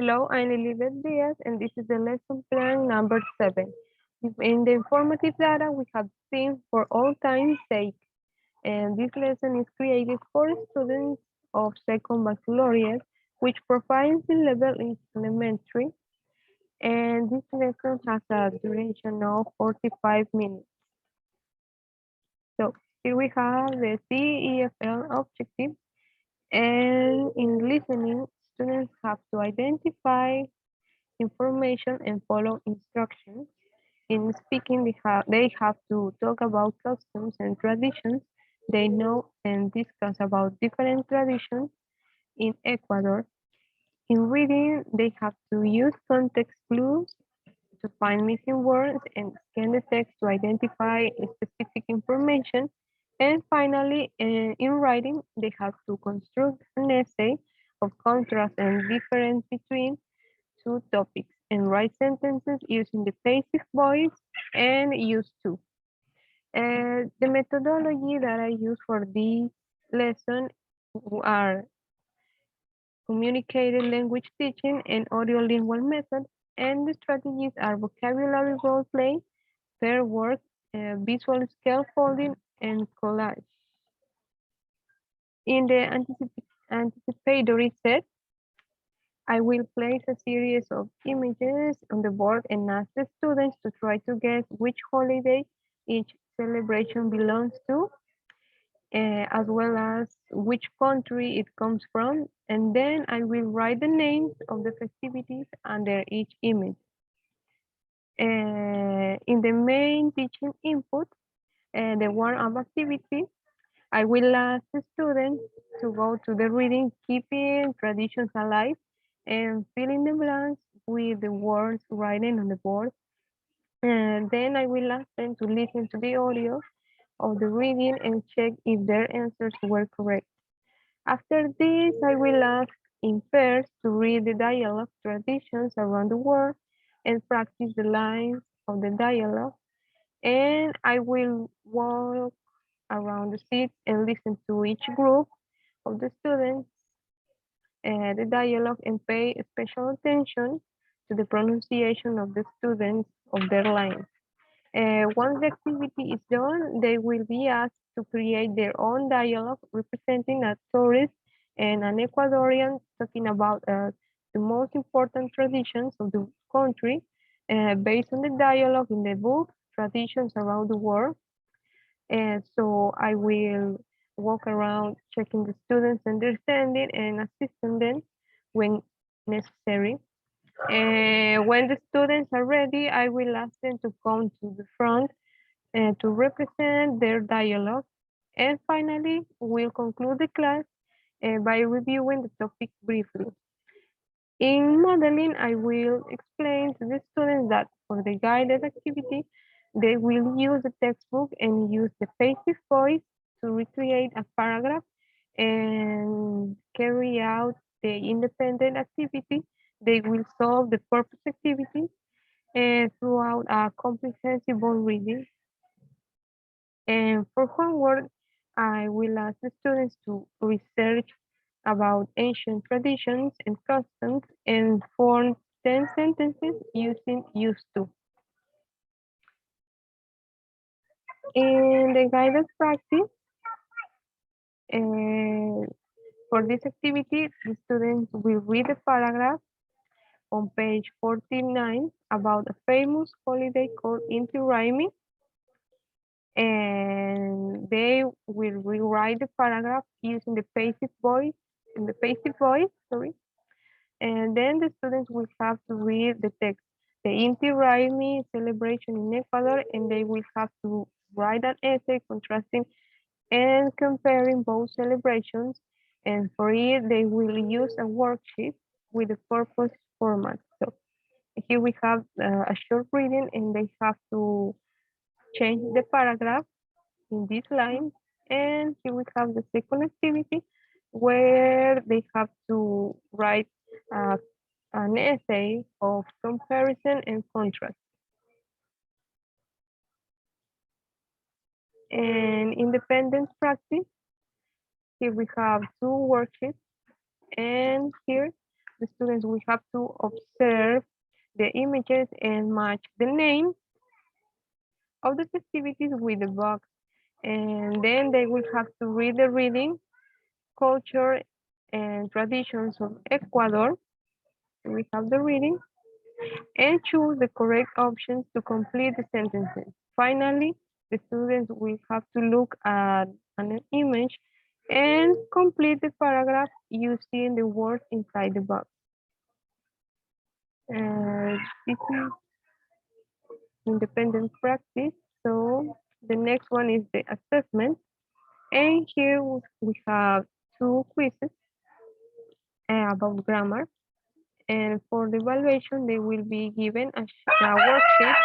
Hello, I'm Elizabeth Diaz, and this is the lesson plan number 7. In the informative data, we have seen for all time's sake, and this lesson is created for students of second baccalaureate, which profiles the level in elementary, and this lesson has a duration of 45 minutes. So here we have the CEFL objective, and in listening, students have to identify information and follow instructions. In speaking, they have to talk about customs and traditions they know and discuss about different traditions in Ecuador. In reading, they have to use context clues to find missing words and scan the text to identify specific information. And finally, in writing, they have to construct an essay of contrast and difference between two topics and write sentences using the passive voice and use to. The methodology that I use for this lesson are communicated language teaching and audiolingual method, and the strategies are vocabulary role play, pair work, visual scaffolding, and collage. In the anticipatory set, I will place a series of images on the board and ask the students to try to guess which holiday each celebration belongs to, as well as which country it comes from. And then I will write the names of the festivities under each image. In the main teaching input, the warm-up activity, I will ask the students to go to the reading Keeping Traditions Alive and fill in the blanks with the words written on the board. And then I will ask them to listen to the audio of the reading and check if their answers were correct. After this, I will ask in pairs to read the dialogue traditions around the world and practice the lines of the dialogue. And I will walk around the seats and listen to each group of the students, the dialogue, and pay special attention to the pronunciation of the students of their lines. Once the activity is done, they will be asked to create their own dialogue representing a tourist and an Ecuadorian talking about the most important traditions of the country based on the dialogue in the book, Traditions Around the World. And so I will walk around checking the students' understanding and assisting them when necessary. When the students are ready, I will ask them to come to the front to represent their dialogue. And finally, we'll conclude the class by reviewing the topic briefly. In modeling, I will explain to the students that for the guided activity, they will use the textbook and use the passive voice to recreate a paragraph and carry out the independent activity. They will solve the purpose activity throughout a comprehensive reading. And for homework, I will ask the students to research about ancient traditions and customs and form 10 sentences using used to. In the guided practice, for this activity, the students will read a paragraph on page 49 about a famous holiday called Inti Raymi, and they will rewrite the paragraph using the passive voice, sorry. And then the students will have to read the text, the Inti Raymi celebration in Ecuador, and they will have to write an essay contrasting and comparing both celebrations. And for it, they will use a worksheet with the purpose format. So here we have a short reading, and they have to change the paragraph in this line. And here we have the second activity where they have to write an essay of comparison and contrast. And independence practice, here we have two worksheets. And here the students will have to observe the images and match the name of the festivities with the box. And then they will have to read the reading, culture, and traditions of Ecuador. We have the reading and choose the correct options to complete the sentences. Finally, the students will have to look at an image and complete the paragraph using the words inside the box. This is independent practice. So the next one is the assessment. And here we have two quizzes about grammar. And for the evaluation, they will be given a worksheet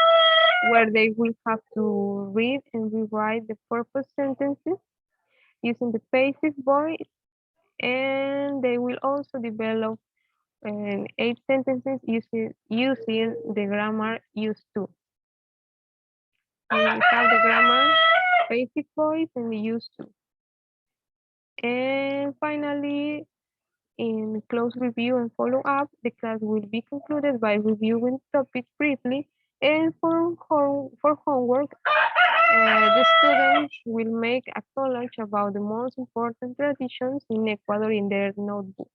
where they will have to read and rewrite the purpose sentences using the passive voice, and they will also develop 8 sentences using the grammar used to. We have the grammar, passive voice, and the used to. And finally, in close review and follow up, the class will be concluded by reviewing the topic briefly, and for homework, the students will make a collage about the most important traditions in Ecuador in their notebook.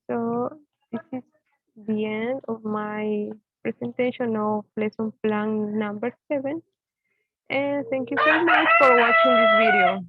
So this is the end of my presentation of lesson plan number 7. And thank you very much for watching this video.